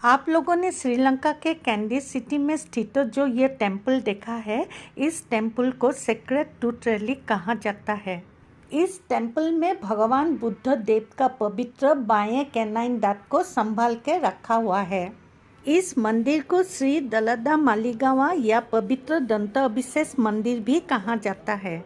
आप लोगों ने श्रीलंका के कैंडी सिटी में स्थित जो ये टेम्पल देखा है, इस टेम्पल को सेक्रेड टूथ रिलीक कहा जाता है। इस टेम्पल में भगवान बुद्ध देव का पवित्र बाएं कैनाइन दांत को संभाल के रखा हुआ है। इस मंदिर को श्री दलदा मालीगावा या पवित्र दंत अभिषेक मंदिर भी कहा जाता है।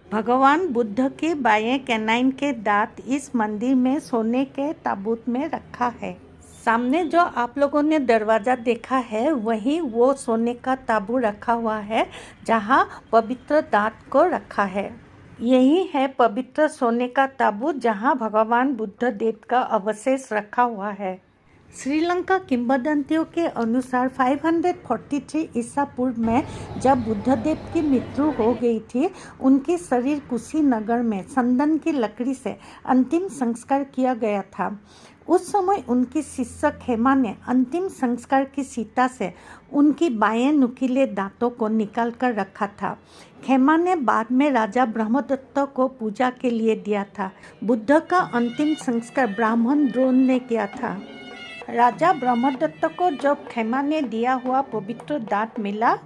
भगवान बुद्ध के बाएं कैनाइन के दांत इस मंदिर में सोने के ताबूत में रखा है। सामने जो आप लोगों ने दरवाज़ा देखा है, वही वो सोने का ताबू रखा हुआ है जहाँ पवित्र दांत को रखा है। यही है पवित्र सोने का ताबू जहाँ भगवान बुद्ध देव का अवशेष रखा हुआ है। श्रीलंका किंवदंतियों के अनुसार 543 ईसा पूर्व में जब बुद्ध देव की मृत्यु हो गई थी, उनके शरीर कुशीनगर में संदन की लकड़ी से अंतिम संस्कार किया गया था। उस समय उनकी शिष्य खेमा ने अंतिम संस्कार की सीता से उनकी बाएं नुकीले दांतों को निकाल कर रखा था। खेमा ने बाद में राजा ब्रह्मदत्त को पूजा के लिए दिया था। बुद्ध का अंतिम संस्कार ब्राह्मण द्रोण ने किया था। राजा ब्रह्मदत्त को जब खेमा ने दिया हुआ पवित्र दांत मिला,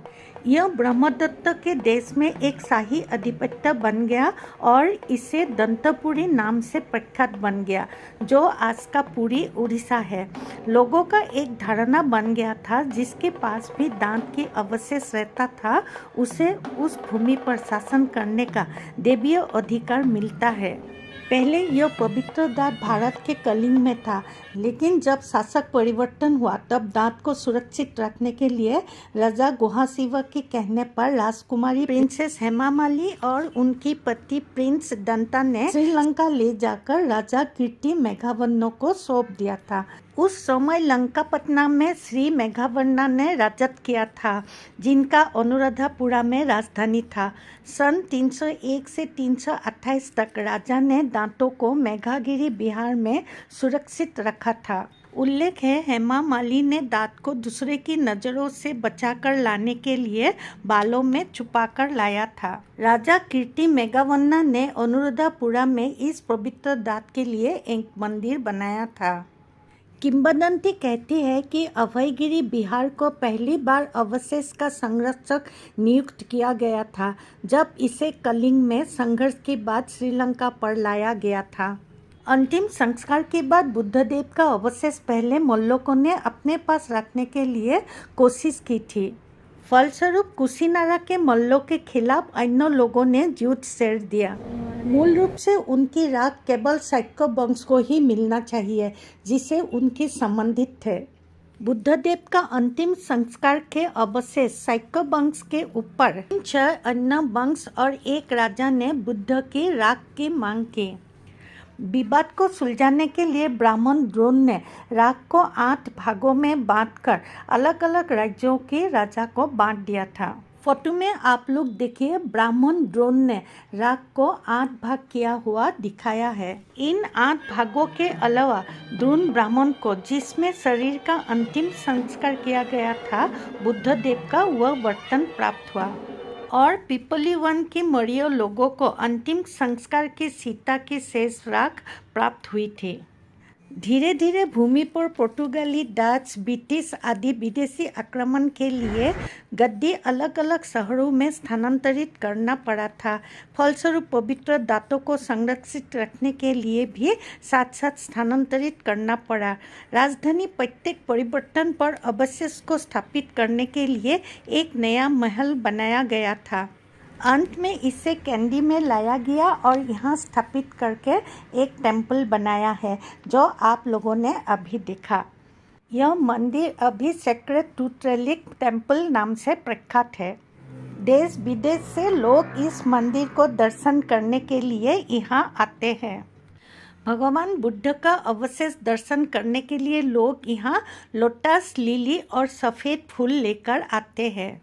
यह ब्रह्मदत्त के देश में एक शाही अधिपत्य बन गया और इसे दंतपुरी नाम से प्रख्यात बन गया, जो आज का पुरी उड़ीसा है। लोगों का एक धारणा बन गया था जिसके पास भी दांत की अवशेष रहता था, उसे उस भूमि पर शासन करने का दैवीय अधिकार मिलता है। पहले यह पवित्र दांत भारत के कलिंग में था, लेकिन जब शासक परिवर्तन हुआ तब दांत को सुरक्षित रखने के लिए राजा गुहाशिवा के कहने पर राजकुमारी प्रिंसेस हेमामाली और उनकी पति प्रिंस दंता ने श्रीलंका ले जाकर राजा कीर्ति मेघावन्ना को सौंप दिया था। उस समय लंकापट्टनम में श्री मेघावन्ना ने राजत्व किया था, जिनका अनुराधापुरा में राजधानी था। सन 301 से 328 तक राजा ने दांतों को मेघागिरी बिहार में सुरक्षित रखा था। उल्लेख है, हेमा माली ने दांत को दूसरे की नज़रों से बचाकर लाने के लिए बालों में छुपाकर लाया था। राजा कीर्ति मेघावन्ना ने अनुराधापुरा में इस पवित्र दांत के लिए एक मंदिर बनाया था। किंवदंती कहती है कि अभयगिरी बिहार को पहली बार अवशेष का संरक्षक नियुक्त किया गया था, जब इसे कलिंग में संघर्ष के बाद श्रीलंका पर लाया गया था। अंतिम संस्कार के बाद बुद्धदेव का अवशेष पहले मल्लोकों ने अपने पास रखने के लिए कोशिश की थी। फलस्वरूप कुशीनारा के मल्लों के खिलाफ अन्य लोगों ने युद्ध छेड़ दिया। मूल रूप से उनकी राख केवल शाक्य वंश को ही मिलना चाहिए, जिसे उनके संबंधित थे। बुद्धदेव का अंतिम संस्कार के अवशेष शाक्य वंश के ऊपर 6 अन्य वंश और एक राजा ने बुद्ध की राख की मांग की। विवाद को सुलझाने के लिए ब्राह्मण द्रोण ने राख को 8 भागों में बांटकर अलग अलग राज्यों के राजा को बांट दिया था। फोटो में आप लोग देखिए, ब्राह्मण द्रोण ने राख को 8 भाग किया हुआ दिखाया है। इन 8 भागों के अलावा द्रोण ब्राह्मण को जिसमें शरीर का अंतिम संस्कार किया गया था, बुद्ध देव का वह बर्तन प्राप्त हुआ और पिपली वन के मरियो लोगों को अंतिम संस्कार की सीता की शेष राख प्राप्त हुई थी। धीरे धीरे भूमि पर पुर्तगाली, डच, ब्रिटिश आदि विदेशी आक्रमण के लिए गद्दी अलग अलग शहरों में स्थानांतरित करना पड़ा था। फलस्वरूप पवित्र दांतों को संरक्षित रखने के लिए भी साथ साथ स्थानांतरित करना पड़ा। राजधानी प्रत्येक परिवर्तन पर अवशेष को स्थापित करने के लिए एक नया महल बनाया गया था। अंत में इसे कैंडी में लाया गया और यहाँ स्थापित करके एक टेम्पल बनाया है, जो आप लोगों ने अभी देखा। यह मंदिर अभी सेक्रेड टूथ रिलीक टेम्पल नाम से प्रख्यात है। देश विदेश से लोग इस मंदिर को दर्शन करने के लिए यहाँ आते हैं। भगवान बुद्ध का अवशेष दर्शन करने के लिए लोग यहाँ लोटस, लिली और सफ़ेद फूल लेकर आते हैं।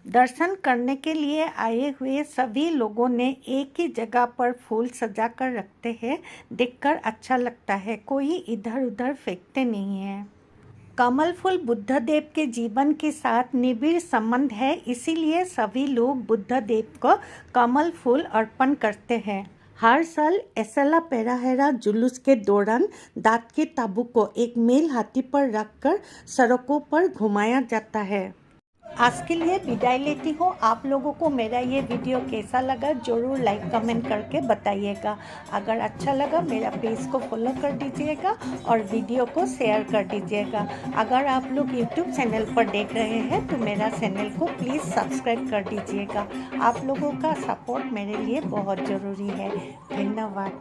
दर्शन करने के लिए आए हुए सभी लोगों ने एक ही जगह पर फूल सजा कर रखते हैं। देखकर अच्छा लगता है, कोई इधर उधर फेंकते नहीं हैं। कमल फूल बुद्ध देव के जीवन के साथ निबिड़ संबंध है, इसीलिए सभी लोग बुद्ध देव को कमल फूल अर्पण करते हैं। हर साल एसेला पेराहेरा जुलूस के दौरान दांत के ताबू को एक मेल हाथी पर रखकर सड़कों पर घुमाया जाता है। आज के लिए विदाई लेती हूँ। आप लोगों को मेरा ये वीडियो कैसा लगा ज़रूर लाइक कमेंट करके बताइएगा। अगर अच्छा लगा मेरा पेज को फॉलो कर दीजिएगा और वीडियो को शेयर कर दीजिएगा। अगर आप लोग यूट्यूब चैनल पर देख रहे हैं तो मेरा चैनल को प्लीज़ सब्सक्राइब कर दीजिएगा। आप लोगों का सपोर्ट मेरे लिए बहुत ज़रूरी है। धन्यवाद।